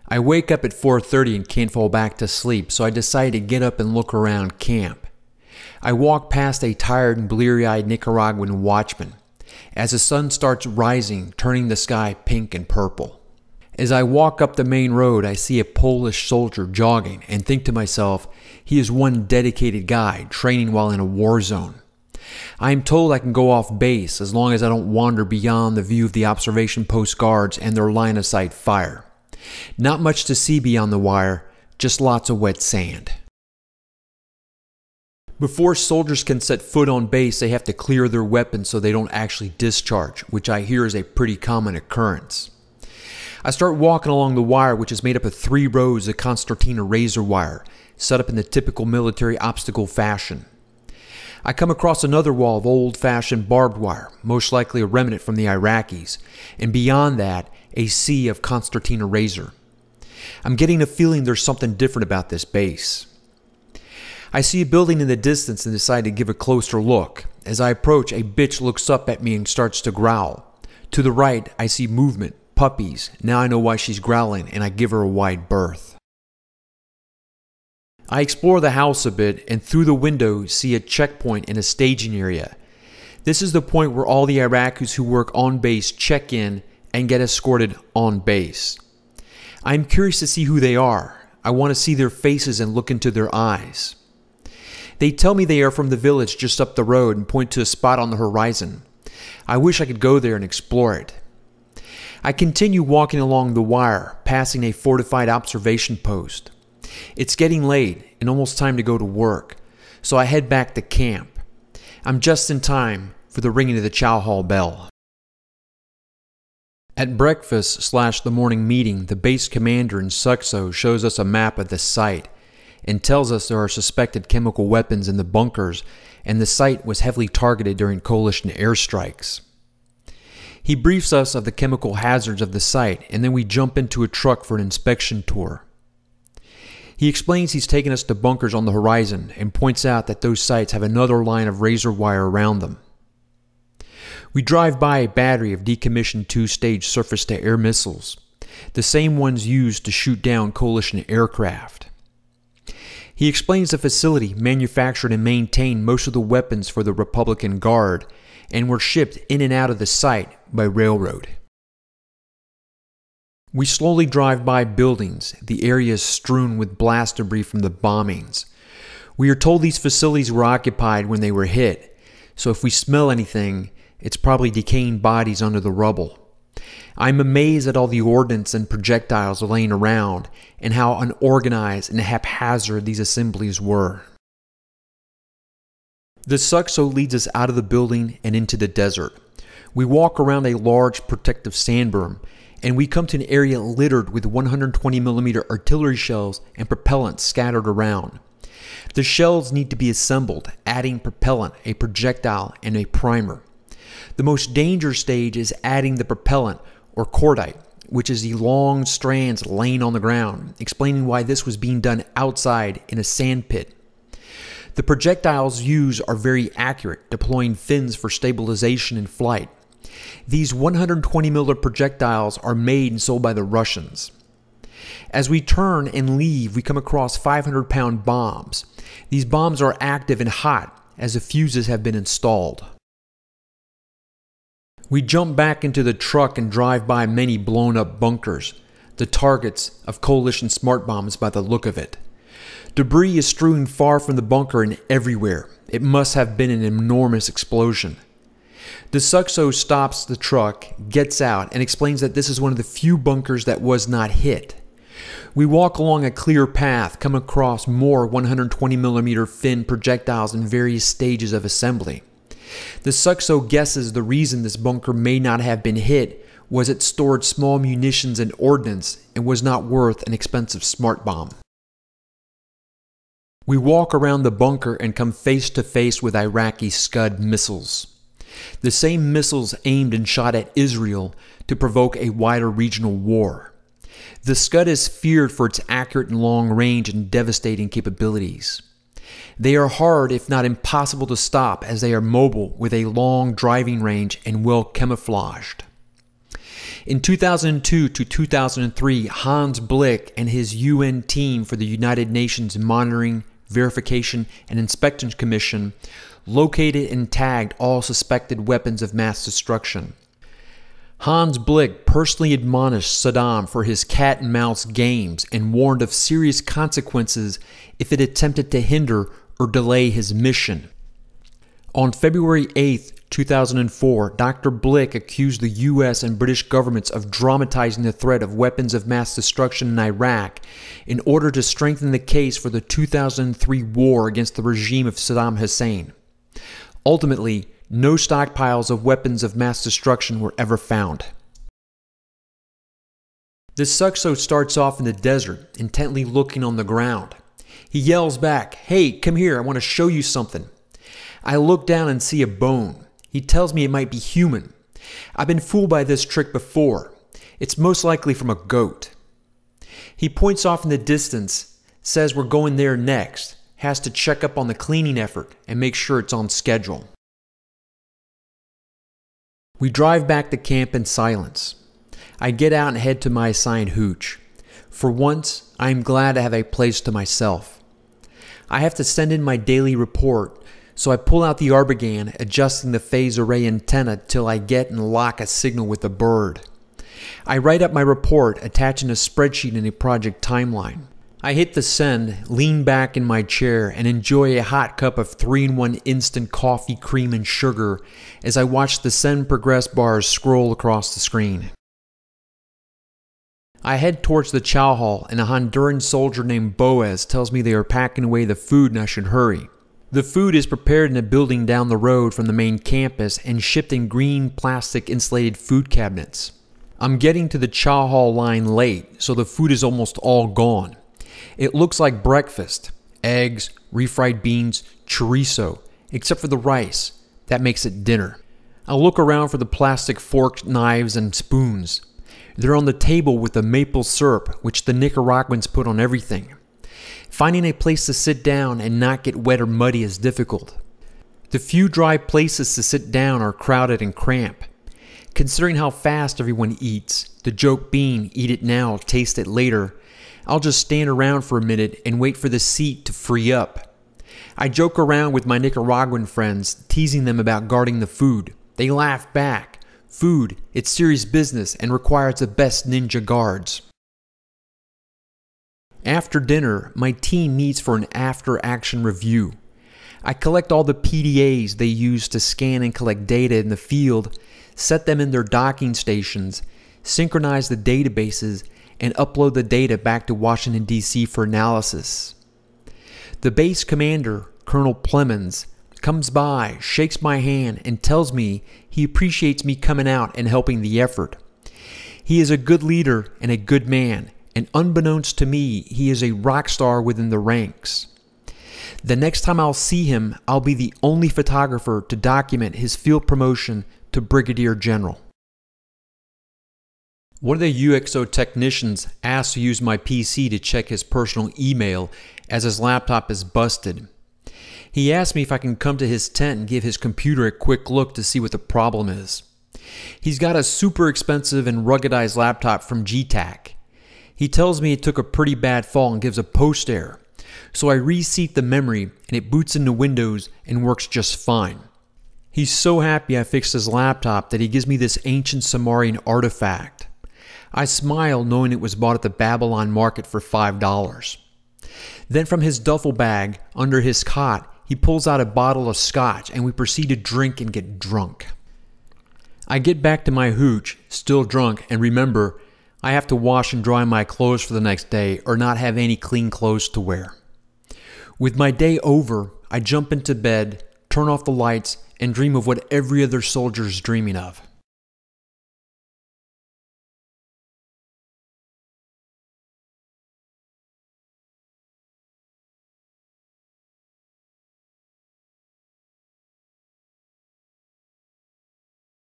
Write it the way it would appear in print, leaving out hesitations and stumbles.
I wake up at 4:30 and can't fall back to sleep, so I decide to get up and look around camp. I walk past a tired and bleary-eyed Nicaraguan watchman as the sun starts rising, turning the sky pink and purple. As I walk up the main road, I see a Polish soldier jogging and think to myself, he is one dedicated guy training while in a war zone. I am told I can go off base as long as I don't wander beyond the view of the observation post guards and their line-of-sight fire. Not much to see beyond the wire, just lots of wet sand. Before soldiers can set foot on base, they have to clear their weapons so they don't actually discharge, which I hear is a pretty common occurrence. I start walking along the wire, which is made up of 3 rows of concertina razor wire, set up in the typical military obstacle fashion. I come across another wall of old-fashioned barbed wire, most likely a remnant from the Iraqis, and beyond that, a sea of concertina razor. I'm getting a feeling there's something different about this base. I see a building in the distance and decide to give a closer look. As I approach, a bitch looks up at me and starts to growl. To the right, I see movement, puppies. Now I know why she's growling, and I give her a wide berth. I explore the house a bit and through the window see a checkpoint in a staging area. This is the point where all the Iraqis who work on base check in and get escorted on base. I'm curious to see who they are. I want to see their faces and look into their eyes. They tell me they are from the village just up the road and point to a spot on the horizon. I wish I could go there and explore it. I continue walking along the wire, passing a fortified observation post. It's getting late and almost time to go to work, so I head back to camp. I'm just in time for the ringing of the Chow Hall bell. At breakfast/the morning meeting, the base commander in Suxo shows us a map of the site and tells us there are suspected chemical weapons in the bunkers and the site was heavily targeted during coalition airstrikes. He briefs us of the chemical hazards of the site, and then we jump into a truck for an inspection tour. He explains he's taken us to bunkers on the horizon and points out that those sites have another line of razor wire around them. We drive by a battery of decommissioned 2-stage surface-to-air missiles, the same ones used to shoot down coalition aircraft. He explains the facility manufactured and maintained most of the weapons for the Republican Guard and were shipped in and out of the site by railroad. We slowly drive by buildings. The area is strewn with blast debris from the bombings. We are told these facilities were occupied when they were hit, so if we smell anything, it's probably decaying bodies under the rubble. I'm amazed at all the ordnance and projectiles laying around and how unorganized and haphazard these assemblies were. The Suxo leads us out of the building and into the desert. We walk around a large protective sand berm and we come to an area littered with 120mm artillery shells and propellant scattered around. The shells need to be assembled, adding propellant, a projectile, and a primer. The most dangerous stage is adding the propellant, or cordite, which is the long strands laying on the ground, explaining why this was being done outside in a sand pit. The projectiles used are very accurate, deploying fins for stabilization in flight. These 120mm projectiles are made and sold by the Russians. As we turn and leave, we come across 500-pound bombs. These bombs are active and hot as the fuses have been installed. We jump back into the truck and drive by many blown-up bunkers, the targets of coalition smart bombs by the look of it. Debris is strewn far from the bunker and everywhere. It must have been an enormous explosion. The Suxo stops the truck, gets out, and explains that this is one of the few bunkers that was not hit. We walk along a clear path, come across more 120mm fin projectiles in various stages of assembly. The Suxo guesses the reason this bunker may not have been hit was it stored small munitions and ordnance and was not worth an expensive smart bomb. We walk around the bunker and come face to face with Iraqi Scud missiles. The same missiles aimed and shot at Israel to provoke a wider regional war. The Scud is feared for its accurate and long range and devastating capabilities. They are hard, if not impossible, to stop as they are mobile with a long driving range and well camouflaged. In 2002 to 2003, Hans Blix and his UN team for the United Nations Monitoring, Verification, and Inspection Commission located and tagged all suspected weapons of mass destruction. Hans Blix personally admonished Saddam for his cat and mouse games and warned of serious consequences if it attempted to hinder or delay his mission. On February 8, 2004, Dr. Blix accused the US and British governments of dramatizing the threat of weapons of mass destruction in Iraq in order to strengthen the case for the 2003 war against the regime of Saddam Hussein. Ultimately, no stockpiles of weapons of mass destruction were ever found. The Suxo starts off in the desert, intently looking on the ground. He yells back, "Hey, come here, I want to show you something." I look down and see a bone. He tells me it might be human. I've been fooled by this trick before. It's most likely from a goat. He points off in the distance, says we're going there next, has to check up on the cleaning effort and make sure it's on schedule. We drive back to camp in silence. I get out and head to my assigned hooch. For once, I am glad to have a place to myself. I have to send in my daily report, so I pull out the rbgan, adjusting the phase array antenna till I get and lock a signal with the bird. I write up my report, attaching a spreadsheet and a project timeline. I hit the send, lean back in my chair, and enjoy a hot cup of 3-in-1 instant coffee, cream, and sugar as I watch the send progress bars scroll across the screen. I head towards the Chow Hall, and a Honduran soldier named Boaz tells me they are packing away the food and I should hurry. The food is prepared in a building down the road from the main campus and shipped in green plastic insulated food cabinets. I'm getting to the Chow Hall line late, so the food is almost all gone. It looks like breakfast: eggs, refried beans, chorizo, except for the rice. That makes it dinner. I look around for the plastic forks, knives, and spoons. They're on the table with the maple syrup, which the Nicaraguans put on everything. Finding a place to sit down and not get wet or muddy is difficult. The few dry places to sit down are crowded and cramped. Considering how fast everyone eats, the joke being, eat it now, taste it later, I'll just stand around for a minute and wait for the seat to free up. I joke around with my Nicaraguan friends, teasing them about guarding the food. They laugh back. Food, it's serious business and requires the best ninja guards. After dinner, my team meets for an after-action review. I collect all the PDAs they use to scan and collect data in the field, set them in their docking stations, synchronize the databases, and upload the data back to Washington, D.C. for analysis. The base commander, Colonel Plemons, comes by, shakes my hand, and tells me he appreciates me coming out and helping the effort. He is a good leader and a good man, and unbeknownst to me, he is a rock star within the ranks. The next time I'll see him, I'll be the only photographer to document his field promotion to Brigadier General. One of the UXO technicians asked to use my PC to check his personal email as his laptop is busted. He asked me if I can come to his tent and give his computer a quick look to see what the problem is. He's got a super expensive and ruggedized laptop from GTAC. He tells me it took a pretty bad fall and gives a post error. So I reseat the memory and it boots into Windows and works just fine. He's so happy I fixed his laptop that he gives me this ancient Sumerian artifact. I smile knowing it was bought at the Babylon market for $5. Then from his duffel bag, under his cot, he pulls out a bottle of scotch and we proceed to drink and get drunk. I get back to my hooch, still drunk, and remember, I have to wash and dry my clothes for the next day or not have any clean clothes to wear. With my day over, I jump into bed, turn off the lights, and dream of what every other soldier is dreaming of.